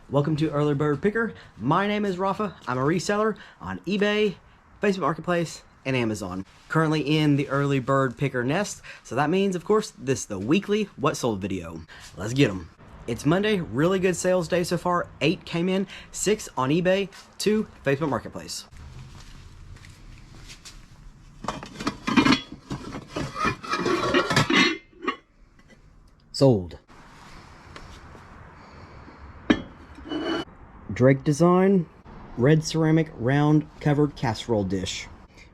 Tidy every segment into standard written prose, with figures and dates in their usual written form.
Welcome to Early Bird Picker. My name is Rafa. I'm a reseller on eBay, Facebook Marketplace, and Amazon. Currently in the Early Bird Picker nest, so that means, of course, this is the weekly What Sold video. Let's get them. It's Monday, really good sales day so far. 8 came in, 6 on eBay, 2 Facebook Marketplace. Sold. Drake design, red ceramic round covered casserole dish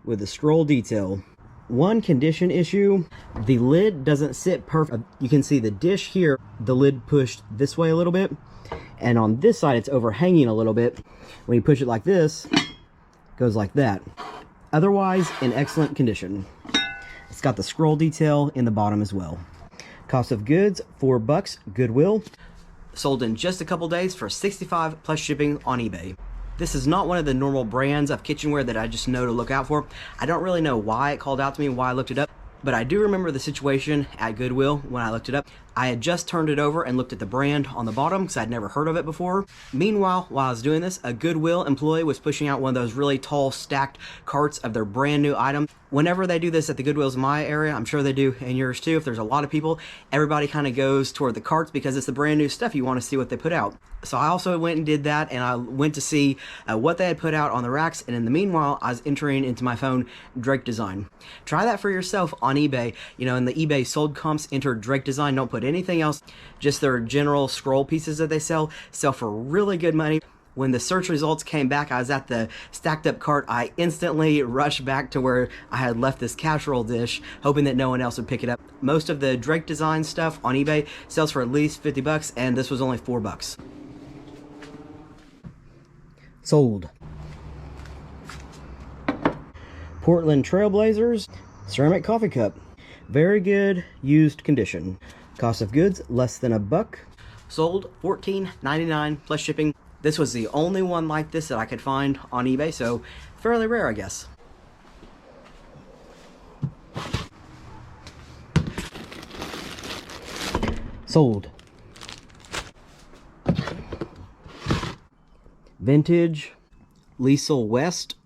with a scroll detail. One condition issue, the lid doesn't sit perfect. You can see the dish here, the lid pushed this way a little bit, and on this side it's overhanging a little bit. When you push it like this, it goes like that. Otherwise, in excellent condition. It's got the scroll detail in the bottom as well. Cost of goods, $4, Goodwill. Sold in just a couple days for $65 plus shipping on eBay. This is not one of the normal brands of kitchenware that I just know to look out for. I don't really know why it called out to me, why I looked it up, but I do remember the situation at Goodwill when I looked it up. I had just turned it over and looked at the brand on the bottom because I'd never heard of it before. Meanwhile, while I was doing this, a Goodwill employee was pushing out one of those really tall stacked carts of their brand new item. Whenever they do this at the Goodwills in my area, I'm sure they do in yours too, if there's a lot of people, everybody kind of goes toward the carts because it's the brand new stuff. You want to see what they put out. So I also went and did that, and I went to see what they had put out on the racks, and in the meanwhile, I was entering into my phone Drake design. Try that for yourself on eBay. You know, in the eBay sold comps, enter Drake design. Don't put anything else, just their general scroll pieces that they sell for really good money. When the search results came back, I was at the stacked up cart. I instantly rushed back to where I had left this casserole dish, hoping that no one else would pick it up. Most of the Drake design stuff on eBay sells for at least $50, and this was only $4. Sold. Portland Trailblazers ceramic coffee cup. Very good used condition. Cost of goods less than $1. Sold $14.99 plus shipping. This was the only one like this that I could find on eBay, so fairly rare, I guess. Sold. Vintage Liesel West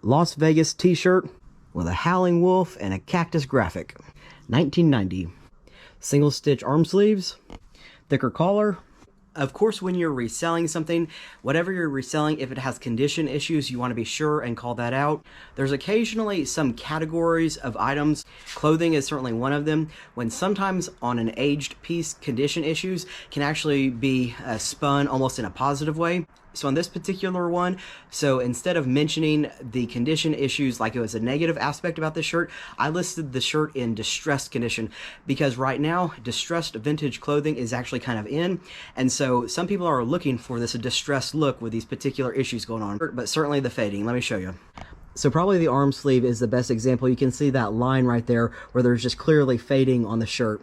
Las Vegas t-shirt with a howling wolf and a cactus graphic. 1990. Single stitch arm sleeves, thicker collar. Of course, when you're reselling something, whatever you're reselling, if it has condition issues, you want to be sure and call that out. There's occasionally some categories of items. Clothing is certainly one of them, when sometimes on an aged piece, condition issues can actually be spun almost in a positive way. So on this particular one, so instead of mentioning the condition issues like it was a negative aspect about this shirt, I listed the shirt in distressed condition because right now distressed vintage clothing is actually kind of in, and so some people are looking for this distressed look with these particular issues going on, but certainly the fading. Let me show you. So probably the arm sleeve is the best example. You can see that line right there where there's just clearly fading on the shirt.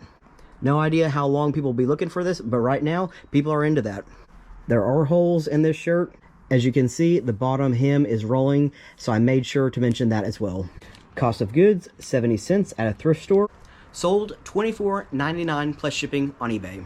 No idea how long people will be looking for this, but right now people are into that. There are holes in this shirt. As you can see, the bottom hem is rolling, so I made sure to mention that as well. Cost of goods, 70 cents at a thrift store. Sold $24.99 plus shipping on eBay.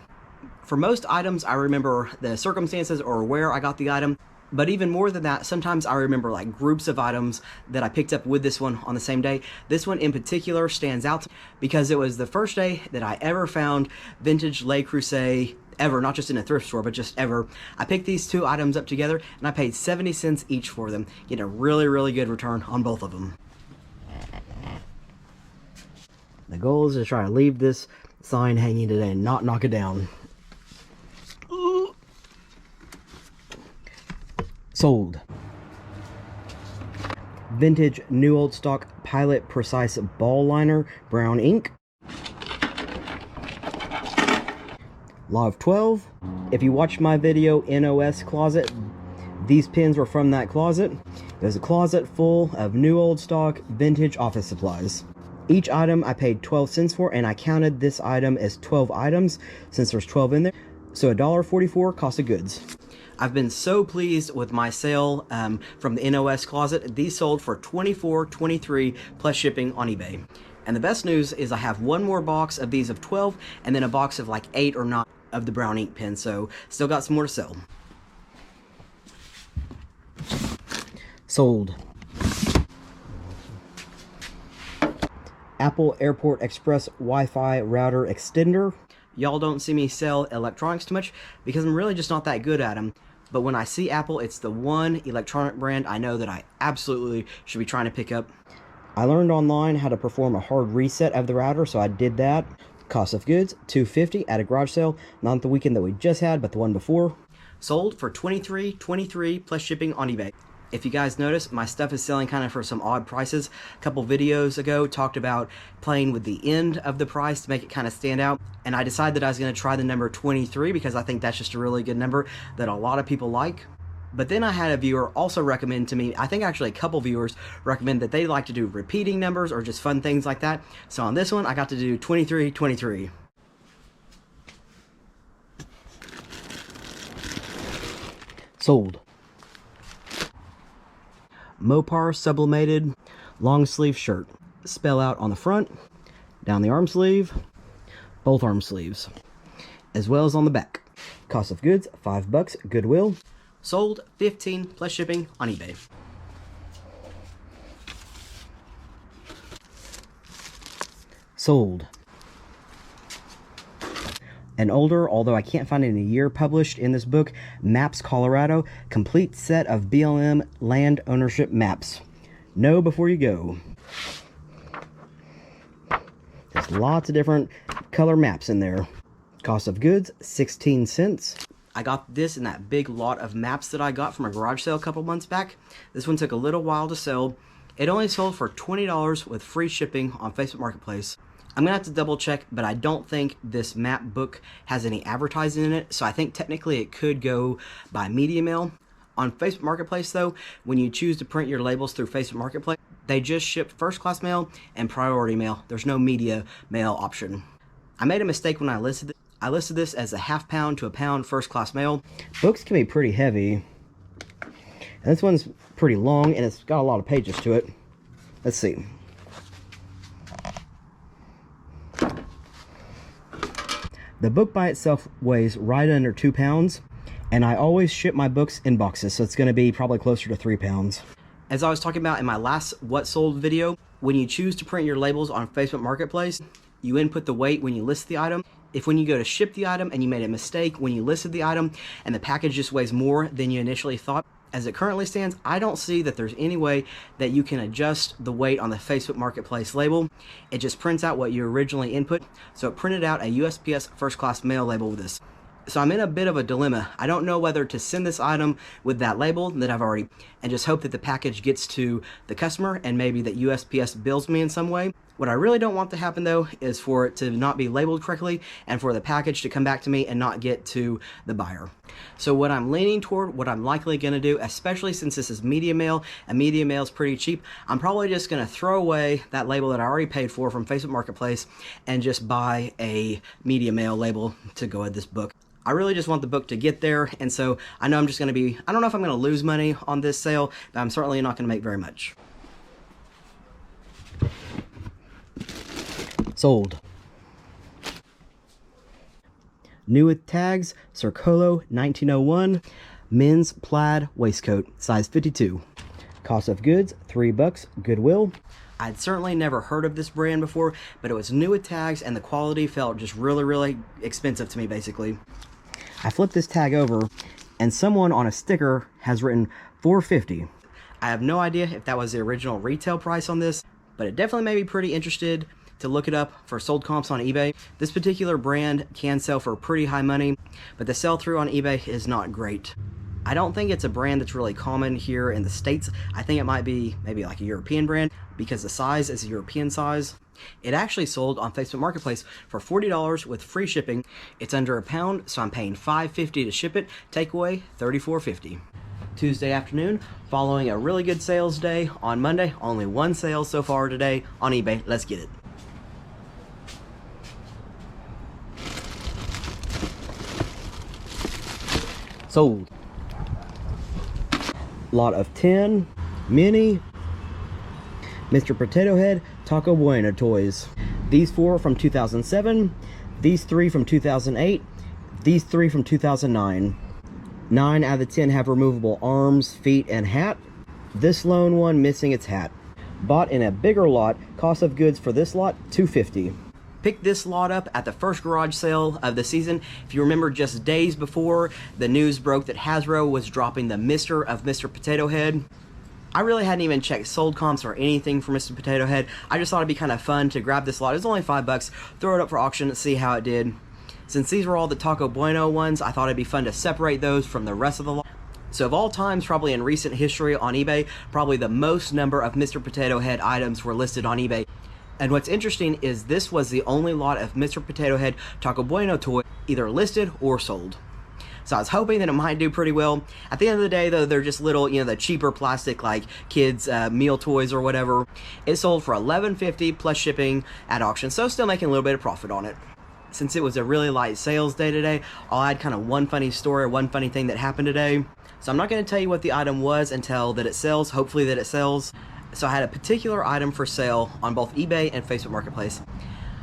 For most items, I remember the circumstances or where I got the item, but even more than that, sometimes I remember like groups of items that I picked up with this one on the same day. This one in particular stands out because it was the first day that I ever found vintage Le Creuset ever, not just in a thrift store, but just ever. I picked these two items up together and I paid 70 cents each for them. Get a really, really good return on both of them. The goal is to try to leave this sign hanging today and not knock it down. Ooh. Sold. Vintage New Old Stock Pilot Precise Ball Liner, brown ink. Law of 12. If you watched my video NOS closet, these pins were from that closet. There's a closet full of new old stock vintage office supplies. Each item I paid 12 cents for, and I counted this item as 12 items since there's 12 in there. So $1.44 cost of goods. I've been so pleased with my sale from the NOS closet. These sold for $24.23 plus shipping on eBay. And the best news is I have one more box of these of 12 and then a box of like 8 or 9 of the brown ink pen, so still got some more to sell. Sold. Apple Airport Express Wi-Fi router extender. Y'all don't see me sell electronics too much because I'm really just not that good at them. But when I see Apple, it's the one electronic brand I know that I absolutely should be trying to pick up. I learned online how to perform a hard reset of the router, so I did that. Cost of goods, $250 at a garage sale. Not the weekend that we just had, but the one before. Sold for $23.23 plus shipping on eBay. If you guys notice, my stuff is selling kind of for some odd prices. A couple videos ago talked about playing with the end of the price to make it kind of stand out. And I decided that I was going to try the number 23 because I think that's just a really good number that a lot of people like. But then I had a viewer also recommend to me, I think actually a couple viewers recommend that they like to do repeating numbers or just fun things like that. So on this one, I got to do 2323. Sold. Mopar sublimated long sleeve shirt. Spell out on the front, down the arm sleeve, both arm sleeves, as well as on the back. Cost of goods, $5, Goodwill. Sold, $15 plus shipping on eBay. Sold. An older, although I can't find any year published in this book, Maps Colorado, complete set of BLM land ownership maps. Know before you go. There's lots of different color maps in there. Cost of goods, 16 cents. I got this in that big lot of maps that I got from a garage sale a couple months back. This one took a little while to sell. It only sold for $20 with free shipping on Facebook Marketplace. I'm gonna have to double check, but I don't think this map book has any advertising in it, so I think technically it could go by media mail. On Facebook Marketplace though, when you choose to print your labels through Facebook Marketplace, they just ship first class mail and priority mail. There's no media mail option. I made a mistake when I listed this. I listed this as a ½ pound to a pound first class mail. Books can be pretty heavy. And this one's pretty long and it's got a lot of pages to it. Let's see. The book by itself weighs right under 2 pounds, and I always ship my books in boxes, so it's going to be probably closer to 3 pounds. As I was talking about in my last What Sold video, when you choose to print your labels on Facebook Marketplace, you input the weight when you list the item. If when you go to ship the item and you made a mistake when you listed the item and the package just weighs more than you initially thought, as it currently stands, I don't see that there's any way that you can adjust the weight on the Facebook Marketplace label. It just prints out what you originally input. So it printed out a USPS first class mail label with this. So I'm in a bit of a dilemma. I don't know whether to send this item with that label that I've already, and just hope that the package gets to the customer and maybe that USPS bills me in some way. What I really don't want to happen though is for it to not be labeled correctly and for the package to come back to me and not get to the buyer. So what I'm leaning toward, what I'm likely going to do, especially since this is media mail and media mail is pretty cheap, I'm probably just going to throw away that label that I already paid for from Facebook Marketplace and just buy a media mail label to go with this book. I really just want the book to get there, and so I know I'm just going to be, I don't know if I'm going to lose money on this sale, but I'm certainly not going to make very much. Sold. New with tags, Circolo 1901, men's plaid waistcoat, size 52. Cost of goods, $3, Goodwill. I'd certainly never heard of this brand before, but it was new with tags and the quality felt just really expensive to me basically. I flipped this tag over and someone on a sticker has written $4.50. I have no idea if that was the original retail price on this, but it definitely made me pretty interested to look it up for sold comps on eBay. This particular brand can sell for pretty high money, but the sell through on eBay is not great. I don't think it's a brand that's really common here in the States. I think it might be maybe like a European brand because the size is a European size. It actually sold on Facebook Marketplace for $40 with free shipping. It's under a pound, so I'm paying $5.50 to ship it. Takeaway, $34.50. Tuesday afternoon, following a really good sales day on Monday. Only one sale so far today on eBay. Let's get it. Sold. Lot of 10 mini Mr. Potato Head Taco Bueno toys. These 4 from 2007, these 3 from 2008, these 3 from 2009. 9 out of the 10 have removable arms, feet, and hat. This lone one missing its hat. Bought in a bigger lot, cost of goods for this lot, $250. Picked this lot up at the first garage sale of the season. If you remember, just days before, the news broke that Hasbro was dropping the Mr. of Mr. Potato Head. I really hadn't even checked sold comps or anything for Mr. Potato Head. I just thought it'd be kind of fun to grab this lot. It was only $5, throw it up for auction and see how it did. Since these were all the Taco Bueno ones, I thought it'd be fun to separate those from the rest of the lot. So of all times, probably in recent history on eBay, probably the most number of Mr. Potato Head items were listed on eBay. And what's interesting is this was the only lot of Mr. Potato Head Taco Bueno toy either listed or sold. So I was hoping that it might do pretty well. At the end of the day, though, they're just little, you know, the cheaper plastic like kids' meal toys or whatever. It sold for $11.50 plus shipping at auction, so still making a little bit of profit on it. Since it was a really light sales day today, I'll add kind of one funny story or one funny thing that happened today. So I'm not going to tell you what the item was until that it sells, hopefully that it sells. So I had a particular item for sale on both eBay and Facebook Marketplace.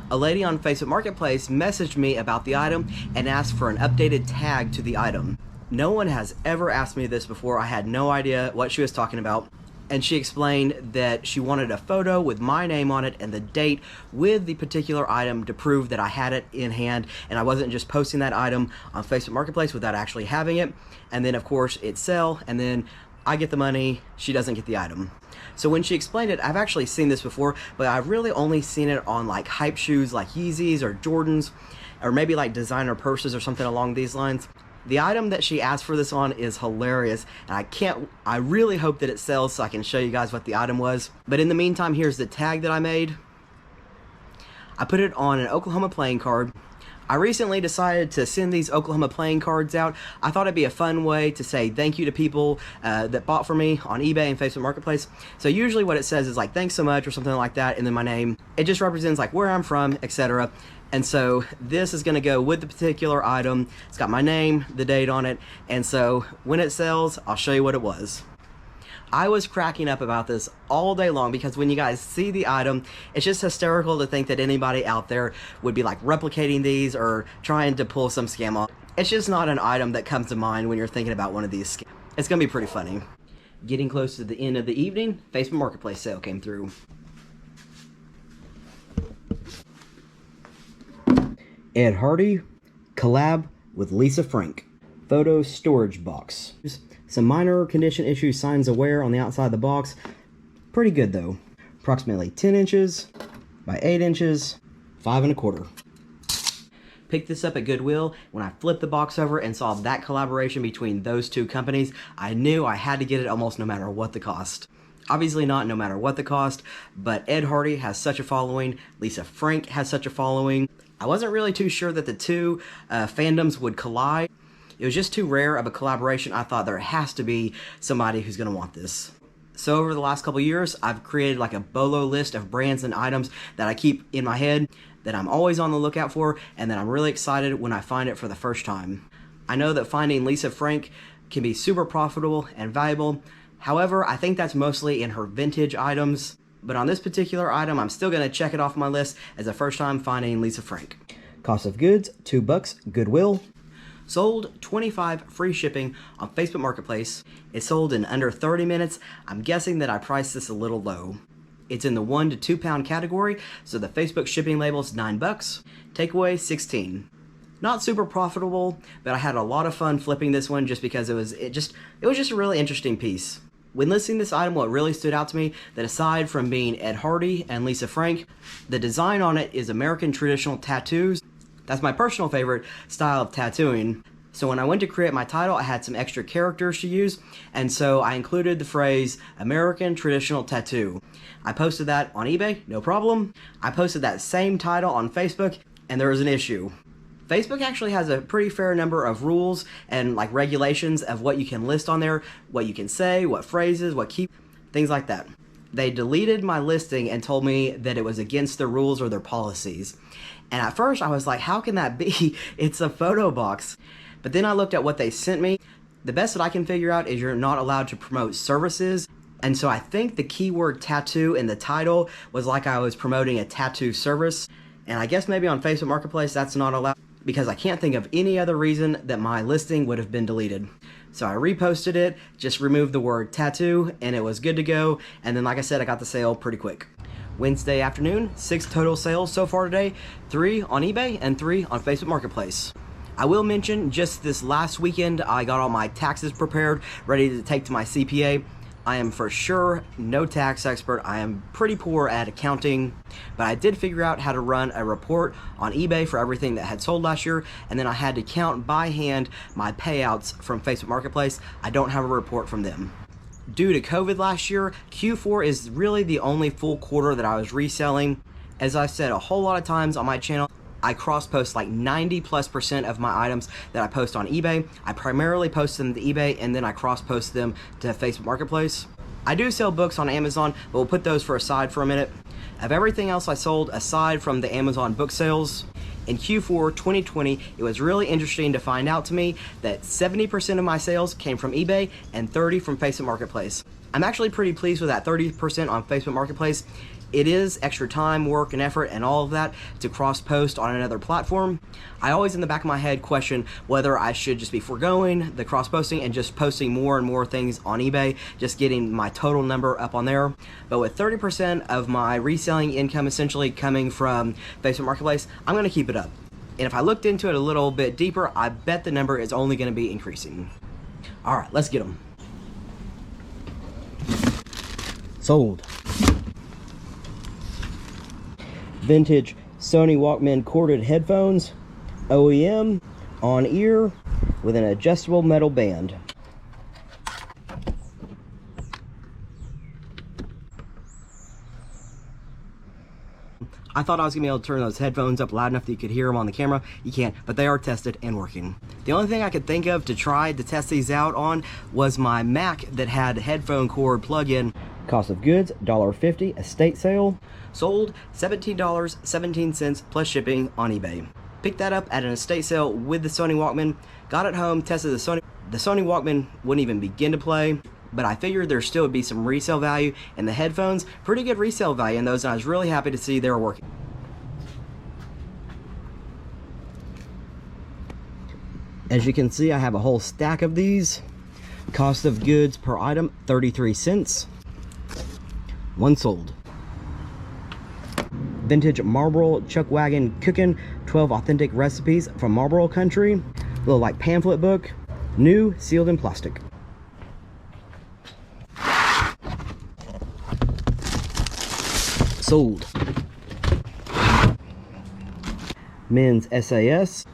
A lady on Facebook Marketplace messaged me about the item and asked for an updated tag to the item. No one has ever asked me this before. I had no idea what she was talking about. And she explained that she wanted a photo with my name on it and the date with the particular item to prove that I had it in hand and I wasn't just posting that item on Facebook Marketplace without actually having it. And then of course it sell and then I get the money, she doesn't get the item. So when she explained it, I've actually seen this before, but I've really only seen it on like hype shoes like Yeezys or Jordans, or maybe like designer purses or something along these lines. The item that she asked for this on is hilarious, and I really hope that it sells so I can show you guys what the item was. But in the meantime, here's the tag that I made. I put it on an Oklahoma playing card. I recently decided to send these Oklahoma playing cards out. I thought it'd be a fun way to say thank you to people that bought from me on eBay and Facebook Marketplace. So usually what it says is like, thanks so much or something like that, and then my name. It just represents like where I'm from, etc. And so this is gonna go with the particular item. It's got my name, the date on it, and so when it sells, I'll show you what it was. I was cracking up about this all day long because when you guys see the item, it's just hysterical to think that anybody out there would be like replicating these or trying to pull some scam off. It's just not an item that comes to mind when you're thinking about one of these scams. It's gonna be pretty funny. Getting close to the end of the evening, Facebook Marketplace sale came through. Ed Hardy, collab with Lisa Frank. Photo storage box. Some minor condition issues, signs of wear on the outside of the box. Pretty good though. Approximately 10 inches by 8 inches, 5 1/4. Picked this up at Goodwill. When I flipped the box over and saw that collaboration between those two companies, I knew I had to get it almost no matter what the cost. Obviously not no matter what the cost, but Ed Hardy has such a following. Lisa Frank has such a following. I wasn't really too sure that the two fandoms would collide. It was just too rare of a collaboration. I thought there has to be somebody who's gonna want this. So over the last couple years, I've created like a BOLO list of brands and items that I keep in my head, that I'm always on the lookout for, and that I'm really excited when I find it for the first time. I know that finding Lisa Frank can be super profitable and valuable. However, I think that's mostly in her vintage items. But on this particular item, I'm still going to check it off my list as a first time finding Lisa Frank. Cost of goods, $2, Goodwill. Sold, $25, free shipping on Facebook Marketplace. It sold in under 30 minutes. I'm guessing that I priced this a little low. It's in the 1 to 2 pound category, so the Facebook shipping label is $9. Takeaway, $16. Not super profitable, but I had a lot of fun flipping this one just because it was just a really interesting piece. When listing this item, what really stood out to me, that aside from being Ed Hardy and Lisa Frank, the design on it is American traditional tattoos. That's my personal favorite style of tattooing. So when I went to create my title, I had some extra characters to use, and so I included the phrase American traditional tattoo. I posted that on eBay, no problem. I posted that same title on Facebook, and there was an issue. Facebook actually has a pretty fair number of rules and like regulations of what you can list on there, what you can say, what phrases, what key, things like that. They deleted my listing and told me that it was against their rules or their policies. And at first I was like, how can that be? It's a photo box. But then I looked at what they sent me. The best that I can figure out is you're not allowed to promote services. And so I think the keyword tattoo in the title was like I was promoting a tattoo service. And I guess maybe on Facebook Marketplace that's not allowed, because I can't think of any other reason that my listing would have been deleted. So I reposted it, just removed the word tattoo, and it was good to go. And then, like I said, I got the sale pretty quick. Wednesday afternoon, 6 total sales so far today, 3 on eBay and 3 on Facebook Marketplace. I will mention, just this last weekend, I got all my taxes prepared, ready to take to my CPA. I am for sure no tax expert. I am pretty poor at accounting, but I did figure out how to run a report on eBay for everything that had sold last year, and then I had to count by hand my payouts from Facebook Marketplace. I don't have a report from them. Due to COVID last year, Q4 is really the only full quarter that I was reselling. As I've said a whole lot of times on my channel, I cross-post like 90+% of my items that I post on eBay. I primarily post them to eBay, and then I cross-post them to Facebook Marketplace. I do sell books on Amazon, but we'll put those aside for a minute. Of everything else I sold aside from the Amazon book sales, in Q4 2020, it was really interesting to find out to me that 70% of my sales came from eBay and 30% from Facebook Marketplace. I'm actually pretty pleased with that 30% on Facebook Marketplace. It is extra time, work, and effort, and all of that to cross-post on another platform. I always in the back of my head question whether I should just be foregoing the cross-posting and just posting more and more things on eBay, just getting my total number up on there. But with 30% of my reselling income essentially coming from Facebook Marketplace, I'm going to keep it up. And if I looked into it a little bit deeper, I bet the number is only going to be increasing. All right, let's get them. Sold. Vintage Sony Walkman corded headphones, OEM, on ear, with an adjustable metal band. I thought I was going to be able to turn those headphones up loud enough that you could hear them on the camera. You can't, but they are tested and working. The only thing I could think of to try to test these out on was my Mac that had headphone cord plug-in. Cost of goods, $1.50, estate sale. Sold $17.17 plus shipping on eBay. Picked that up at an estate sale with the Sony Walkman. Got it home, tested the Sony Walkman wouldn't even begin to play, but I figured there still would be some resale value in the headphones. Pretty good resale value in those, and I was really happy to see they were working. As you can see, I have a whole stack of these. Cost of goods per item, 33 cents. One sold. Vintage Marlboro Chuck Wagon Cooking, 12 authentic recipes from Marlboro country. Little like pamphlet book. New, sealed in plastic. Sold. Men's SAS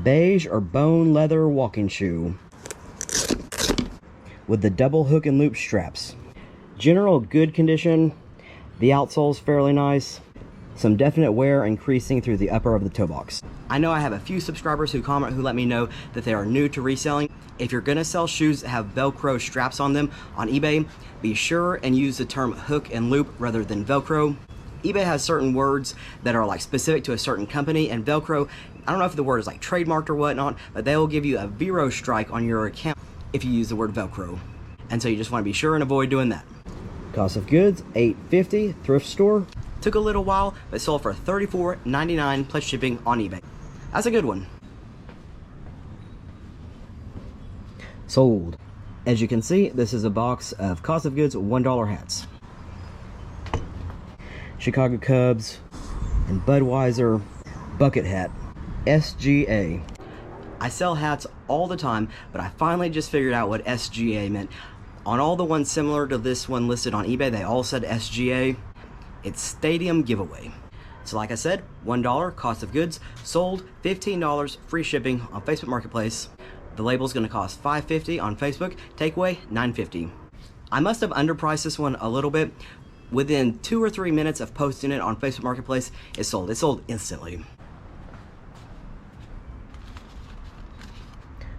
beige or bone leather walking shoe with the double hook and loop straps. General good condition. The outsole's fairly nice. Some definite wear increasing through the upper of the toe box. I know I have a few subscribers who comment who let me know that they are new to reselling. If you're gonna sell shoes that have Velcro straps on them on eBay, be sure and use the term hook and loop rather than Velcro. eBay has certain words that are like specific to a certain company, and Velcro, I don't know if the word is like trademarked or whatnot, but they will give you a zero strike on your account if you use the word Velcro. And so you just want to be sure and avoid doing that. Cost of goods, $8.50, thrift store. Took a little while, but sold for $34.99 plus shipping on eBay. That's a good one. Sold. As you can see, this is a box of cost of goods $1 hats. Chicago Cubs and Budweiser bucket hat, SGA. I sell hats all the time, but I finally just figured out what SGA meant. On all the ones similar to this one listed on eBay, they all said SGA. It's Stadium Giveaway. So like I said, $1 cost of goods, sold $15 free shipping on Facebook Marketplace. The label's gonna cost $5.50 on Facebook, takeaway $9.50. I must have underpriced this one a little bit. Within 2 or 3 minutes of posting it on Facebook Marketplace, it sold. It sold instantly.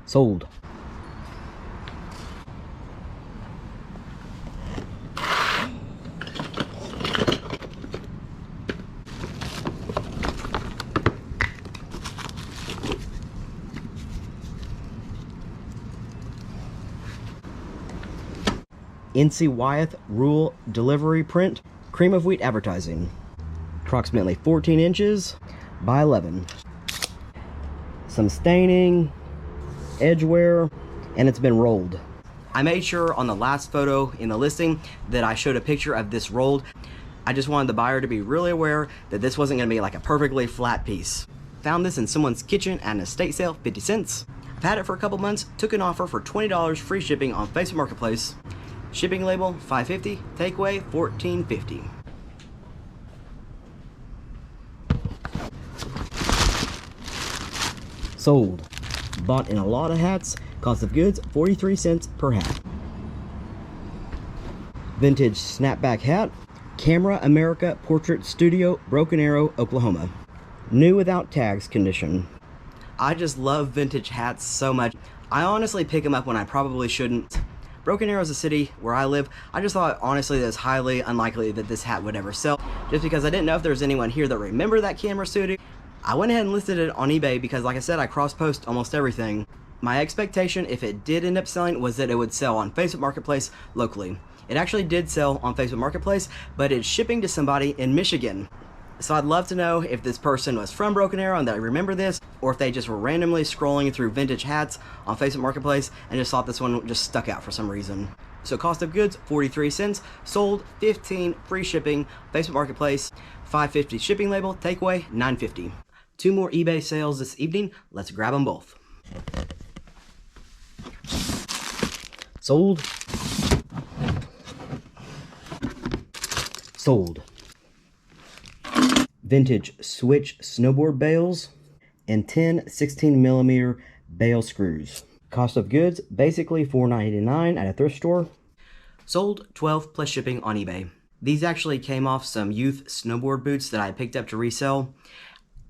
Sold. NC Wyeth Rule Delivery Print Cream of Wheat Advertising. Approximately 14 inches by 11. Some staining, edge wear, and it's been rolled. I made sure on the last photo in the listing that I showed a picture of this rolled. I just wanted the buyer to be really aware that this wasn't going to be like a perfectly flat piece. Found this in someone's kitchen at an estate sale, 50 cents. I've had it for a couple months, took an offer for $20 free shipping on Facebook Marketplace. Shipping label $5.50, takeaway $14.50. Sold. Bought in a lot of hats, cost of goods 43 cents per hat. Vintage snapback hat, Camera America Portrait Studio, Broken Arrow, Oklahoma. New without tags condition. I just love vintage hats so much. I honestly pick them up when I probably shouldn't. Broken Arrow is a city where I live. I just thought honestly that it's highly unlikely that this hat would ever sell, just because I didn't know if there was anyone here that remembered that camera studio. I went ahead and listed it on eBay because, like I said, I cross-post almost everything. My expectation, if it did end up selling, was that it would sell on Facebook Marketplace locally. It actually did sell on Facebook Marketplace, but it's shipping to somebody in Michigan. So I'd love to know if this person was from Broken Arrow and that I remember this, or if they just were randomly scrolling through vintage hats on Facebook Marketplace and just thought this one just stuck out for some reason. So cost of goods, 43 cents, sold 15, free shipping, Facebook Marketplace, $5.50 shipping label, takeaway, $9.50. 2 more eBay sales this evening. Let's grab them both. Sold. Sold. Vintage switch snowboard bales and 10 16mm bale screws. Cost of goods, basically $4.99 at a thrift store. Sold 12 plus shipping on eBay. These actually came off some youth snowboard boots that I picked up to resell.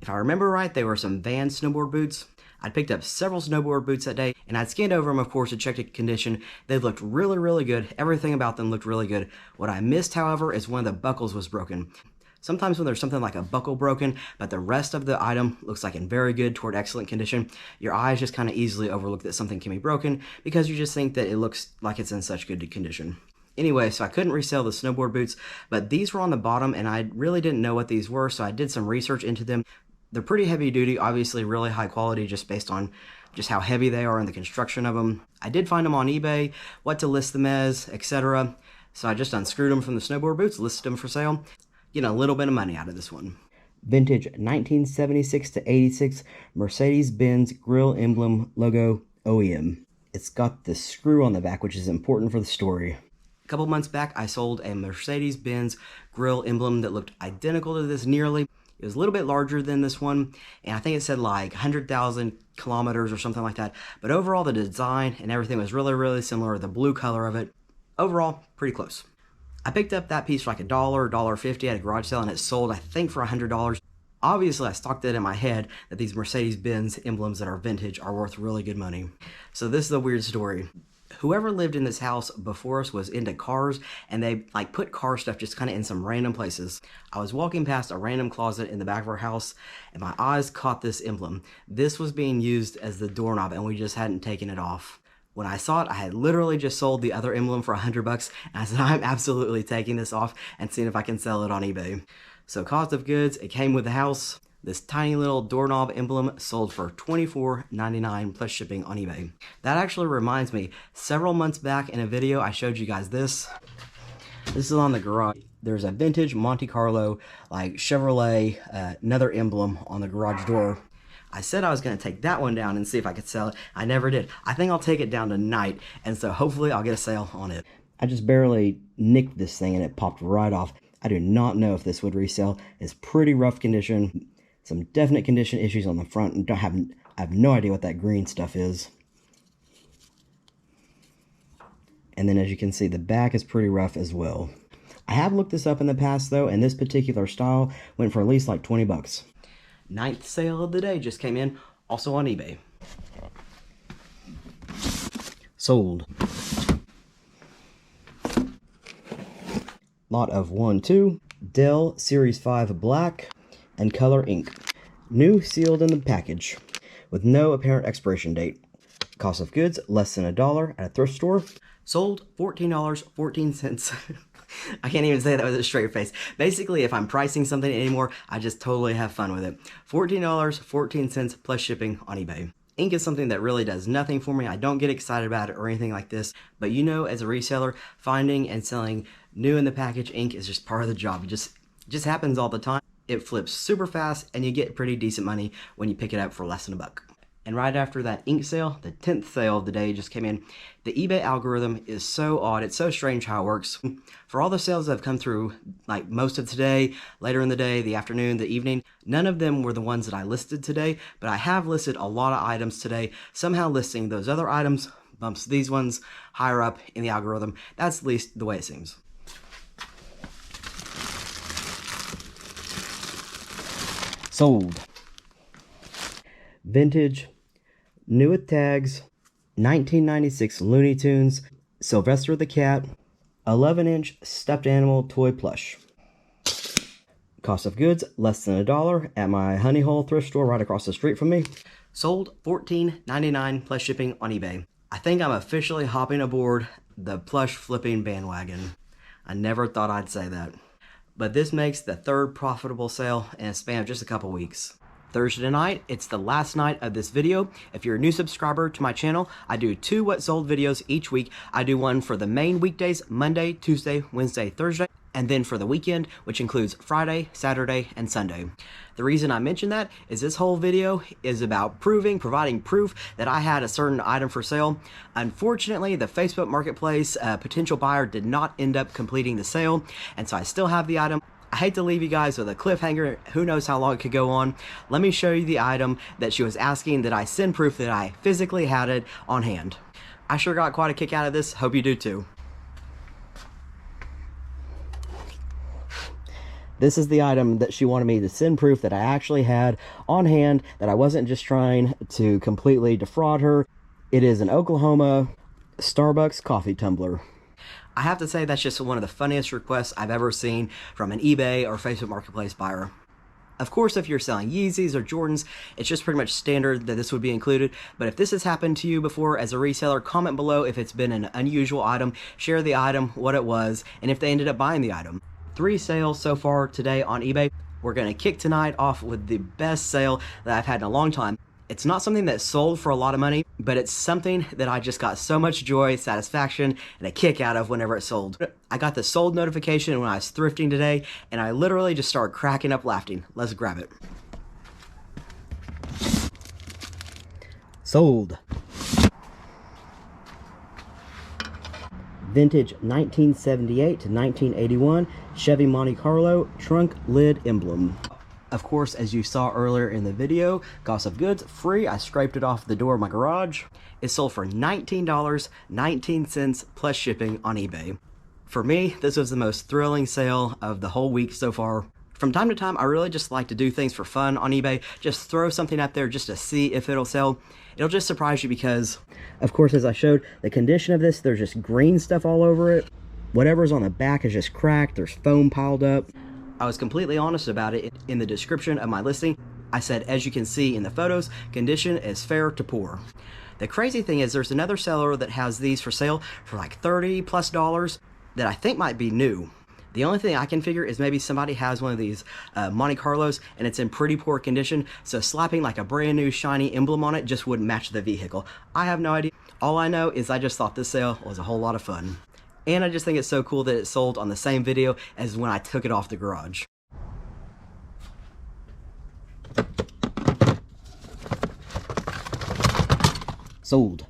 If I remember right, they were some Van snowboard boots. I picked up several snowboard boots that day, and I'd scanned over them, of course, to check the condition. They looked really, really good. Everything about them looked really good. What I missed, however, is one of the buckles was broken. Sometimes when there's something like a buckle broken, but the rest of the item looks like in very good toward excellent condition, your eyes just kind of easily overlook that something can be broken because you just think that it looks like it's in such good condition. Anyway, so I couldn't resell the snowboard boots, but these were on the bottom, and I really didn't know what these were, so I did some research into them. They're pretty heavy duty, obviously really high quality just based on just how heavy they are and the construction of them. I did find them on eBay, what to list them as, etc. So I just unscrewed them from the snowboard boots, listed them for sale, getting a little bit of money out of this one. Vintage 1976 to 86 Mercedes-Benz grill emblem logo OEM. It's got the screw on the back, which is important for the story. A couple months back, I sold a Mercedes-Benz grill emblem that looked identical to this nearly. It was a little bit larger than this one, and I think it said like 100,000 kilometers or something like that. But overall, the design and everything was really, really similar. The blue color of it, overall, pretty close. I picked up that piece for like $1, $1.50 at a garage sale, and it sold, I think, for $100. Obviously, I stocked it in my head that these Mercedes-Benz emblems that are vintage are worth really good money. So this is a weird story. Whoever lived in this house before us was into cars, and they like put car stuff just kind of in some random places. I was walking past a random closet in the back of our house, and my eyes caught this emblem. This was being used as the doorknob, and we just hadn't taken it off. When I saw it, I had literally just sold the other emblem for $100, and I said, I'm absolutely taking this off and seeing if I can sell it on eBay. So cost of goods, it came with the house. This tiny little doorknob emblem sold for $24.99 plus shipping on eBay. That actually reminds me, several months back in a video, I showed you guys this. This is on the garage. There's a vintage Monte Carlo, like Chevrolet, another emblem on the garage door. I said I was going to take that one down and see if I could sell it. I never did. I think I'll take it down tonight, and so hopefully I'll get a sale on it. I just barely nicked this thing and it popped right off. I do not know if this would resell. It's pretty rough condition. Some definite condition issues on the front, and I have no idea what that green stuff is. And then as you can see, the back is pretty rough as well. I have looked this up in the past though, and this particular style went for at least like 20 bucks. 9th sale of the day just came in, also on eBay. Sold. Lot of 1, 2, Dell Series 5 black and color ink. New, sealed in the package with no apparent expiration date. Cost of goods less than $1 at a thrift store. Sold $14.14. I can't even say that with a straight face. Basically, if I'm pricing something anymore, I just totally have fun with it. $14.14 plus shipping on eBay. Ink is something that really does nothing for me. I don't get excited about it or anything like this. But you know, as a reseller, finding and selling new in the package ink is just part of the job. It just happens all the time. It flips super fast and you get pretty decent money when you pick it up for less than $1. And right after that ink sale, the 10th sale of the day just came in. The eBay algorithm is so odd. It's so strange how it works. For all the sales that have come through, like most of today, later in the day, the afternoon, the evening, none of them were the ones that I listed today, but I have listed a lot of items today. Somehow listing those other items bumps these ones higher up in the algorithm. That's at least the way it seems. Sold. Vintage, new with tags, 1996 Looney Tunes, Sylvester the Cat, 11-inch stuffed animal toy plush. Cost of goods, less than $1 at my Honey Hole thrift store right across the street from me. Sold $14.99 plus shipping on eBay. I think I'm officially hopping aboard the plush flipping bandwagon. I never thought I'd say that. But this makes the third profitable sale in a span of just a couple weeks. Thursday night, it's the last night of this video. If you're a new subscriber to my channel, I do 2 what sold videos each week. I do one for the main weekdays, Monday, Tuesday, Wednesday, Thursday, and then for the weekend, which includes Friday, Saturday, and Sunday. The reason I mention that is this whole video is about providing proof that I had a certain item for sale. Unfortunately, the Facebook Marketplace potential buyer did not end up completing the sale, and so I still have the item. I hate to leave you guys with a cliffhanger. Who knows how long it could go on. Let me show you the item that she was asking that I send proof that I physically had it on hand. I sure got quite a kick out of this. Hope you do too. This is the item that she wanted me to send proof that I actually had on hand, that I wasn't just trying to completely defraud her. It is an Oklahoma Starbucks coffee tumbler. I have to say that's just one of the funniest requests I've ever seen from an eBay or Facebook Marketplace buyer. Of course, if you're selling Yeezys or Jordans, it's just pretty much standard that this would be included. But if this has happened to you before as a reseller, comment below if it's been an unusual item, share the item, what it was, and if they ended up buying the item. 3 sales so far today on eBay. We're going to kick tonight off with the best sale that I've had in a long time. It's not something that sold for a lot of money, but it's something that I just got so much joy, satisfaction, and a kick out of whenever it sold. I got the sold notification when I was thrifting today, and I literally just started cracking up laughing. Let's grab it. Sold. Vintage 1978 to 1981 Chevy Monte Carlo trunk lid emblem. Of course, as you saw earlier in the video, cost of goods, free. I scraped it off the door of my garage. It sold for $19.19 plus shipping on eBay. For me, this was the most thrilling sale of the whole week so far. From time to time, I really just like to do things for fun on eBay. Just throw something up there just to see if it'll sell. It'll just surprise you because, of course, as I showed, the condition of this, there's just green stuff all over it. Whatever's on the back is just cracked. There's foam piled up. I was completely honest about it in the description of my listing. I said, as you can see in the photos, condition is fair to poor. The crazy thing is there's another seller that has these for sale for like $30+ that I think might be new. The only thing I can figure is maybe somebody has one of these Monte Carlos and it's in pretty poor condition, so slapping like a brand new shiny emblem on it just wouldn't match the vehicle. I have no idea. All I know is I just thought this sale was a whole lot of fun. And I just think it's so cool that it sold on the same video as when I took it off the garage. Sold.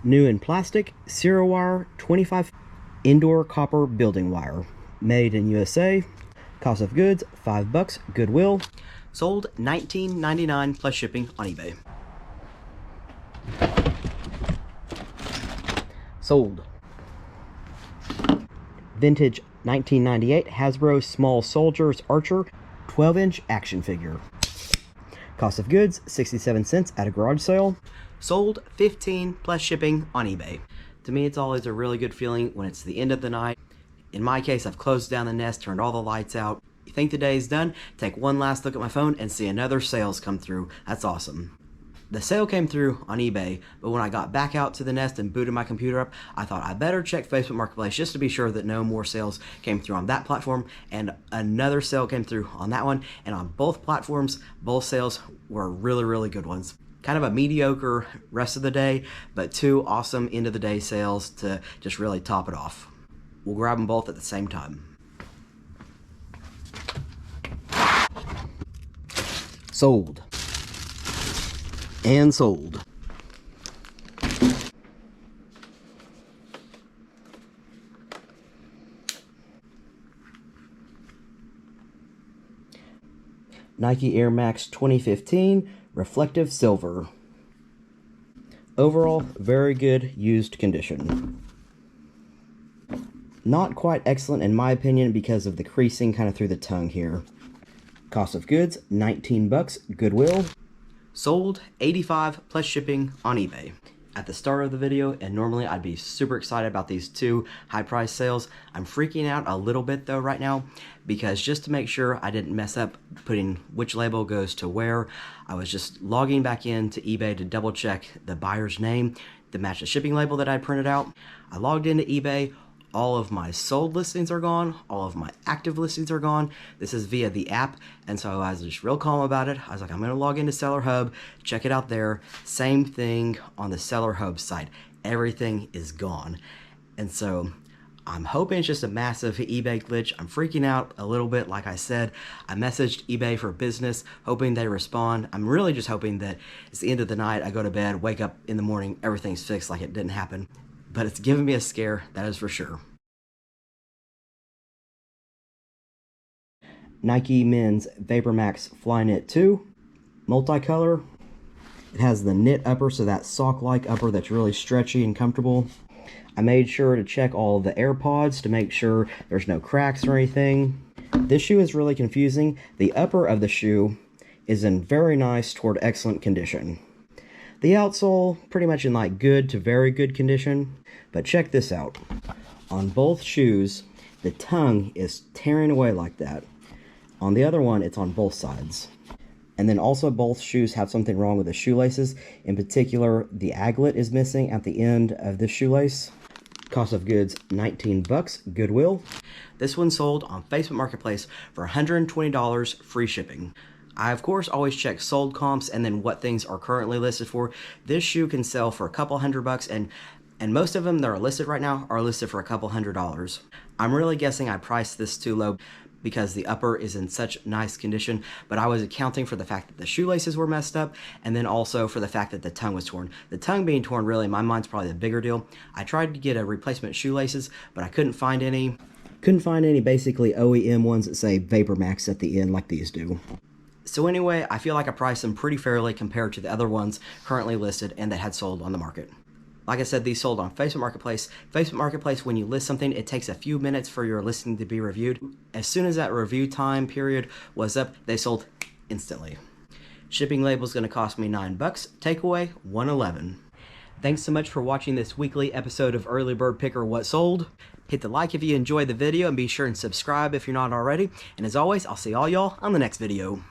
New in plastic, serial wire, 25 indoor copper building wire. Made in USA. Cost of goods, $5, Goodwill. Sold $19.99 plus shipping on eBay. Sold. Vintage 1998 Hasbro Small Soldiers Archer 12-inch action figure. Cost of goods, 67 cents at a garage sale. Sold $15 plus shipping on eBay. To me, it's always a really good feeling when it's the end of the night. In my case, I've closed down the nest, turned all the lights out. You think the day is done? Take one last look at my phone and see another sales come through. That's awesome. The sale came through on eBay, but when I got back out to the nest and booted my computer up, I thought I better check Facebook Marketplace just to be sure that no more sales came through on that platform, and another sale came through on that one, and on both platforms, both sales were really, really good ones. Kind of a mediocre rest of the day, but two awesome end of the day sales to just really top it off. We'll grab them both at the same time. Sold. And sold. Nike Air Max 2015 reflective silver. Overall, very good used condition. Not quite excellent in my opinion because of the creasing kind of through the tongue here. Cost of goods, 19 bucks, Goodwill. Sold, 85 plus shipping on eBay. At the start of the video, and normally I'd be super excited about these two high price sales, I'm freaking out a little bit though right now, because just to make sure I didn't mess up putting which label goes to where, I was just logging back into eBay to double check the buyer's name to match the shipping label that I printed out. I logged into eBay. All of my sold listings are gone. All of my active listings are gone. This is via the app. And so I was just real calm about it. I was like, I'm going to log into Seller Hub, check it out there. Same thing on the Seller Hub site. Everything is gone. And so I'm hoping it's just a massive eBay glitch. I'm freaking out a little bit. Like I said, I messaged eBay for business, hoping they respond. I'm really just hoping that it's the end of the night. I go to bed, wake up in the morning, everything's fixed like it didn't happen. But it's given me a scare, that is for sure. Nike Men's Vapormax Flyknit 2, multicolor. It has the knit upper, so that sock-like upper that's really stretchy and comfortable. I made sure to check all the AirPods to make sure there's no cracks or anything. This shoe is really confusing. The upper of the shoe is in very nice toward excellent condition. The outsole, pretty much in like good to very good condition. But check this out. On both shoes, the tongue is tearing away like that. On the other one, it's on both sides. And then also both shoes have something wrong with the shoelaces. In particular, the aglet is missing at the end of this shoelace. Cost of goods, 19 bucks, Goodwill. This one sold on Facebook Marketplace for $120, free shipping. I, of course, always check sold comps and then what things are currently listed for. This shoe can sell for a couple $100, and most of them that are listed right now are listed for a couple $100. I'm really guessing I priced this too low because the upper is in such nice condition, but I was accounting for the fact that the shoelaces were messed up, and then also for the fact that the tongue was torn. The tongue being torn, really, in my mind's probably the bigger deal. I tried to get a replacement shoelaces, but I couldn't find any. Couldn't find any basically OEM ones that say Vapormax at the end like these do. So anyway, I feel like I priced them pretty fairly compared to the other ones currently listed and that had sold on the market. Like I said, these sold on Facebook Marketplace. Facebook Marketplace, when you list something, it takes a few minutes for your listing to be reviewed. As soon as that review time period was up, they sold instantly. Shipping label is going to cost me $9. Takeaway, $111. Thanks so much for watching this weekly episode of Early Bird Picker What Sold. Hit the like if you enjoyed the video and be sure and subscribe if you're not already. And as always, I'll see all y'all on the next video.